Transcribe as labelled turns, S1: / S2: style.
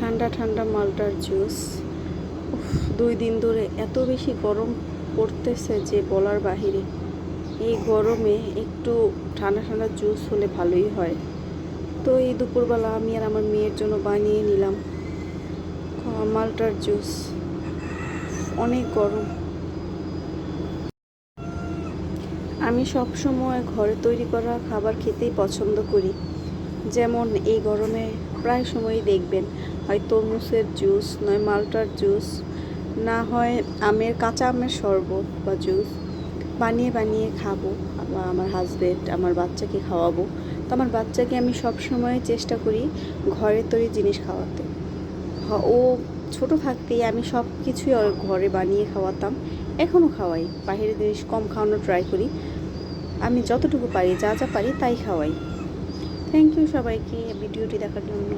S1: ঠান্ডা ঠান্ডা মালটার জুস। 2 দিন ধরে এত বেশি গরম পড়তেছে যে বলার বাহিরে। এই গরমে একটু ঠান্ডা ঠান্ডা জুস হলে ভালোই হয়। তো এই দুপুরবেলা আমি আর আমার মেয়ের জন্য বানিয়ে নিলাম মালটার জুস। অনেক গরম। আমি সব সময় ঘরে তৈরি করা খাবার খেতেই পছন্দ করি। যেমন এই গরমে প্রায় সময়ই দেখবেন হয় তরমুজের জুস, নয় মালটার জুস, না হয় কাঁচা আমের শরবত বা জুস বানিয়ে বানিয়ে খাবো, বা আমার হাজবেন্ড আমার বাচ্চাকে খাওয়াবো। তো আমার বাচ্চাকে আমি সব সময় চেষ্টা করি ঘরে তৈরি জিনিস খাওয়াতে। ও ছোট থাকতেই আমি সব কিছুই ওর ঘরে বানিয়ে খাওয়াতাম, এখনও খাওয়াই। বাইরের জিনিস কম খাওয়ানোর ট্রাই করি। আমি যতটুকু পারি, যা যা পারি তাই খাওয়াই। থ্যাংক ইউ সবাইকে ভিডিওটি দেখার জন্য।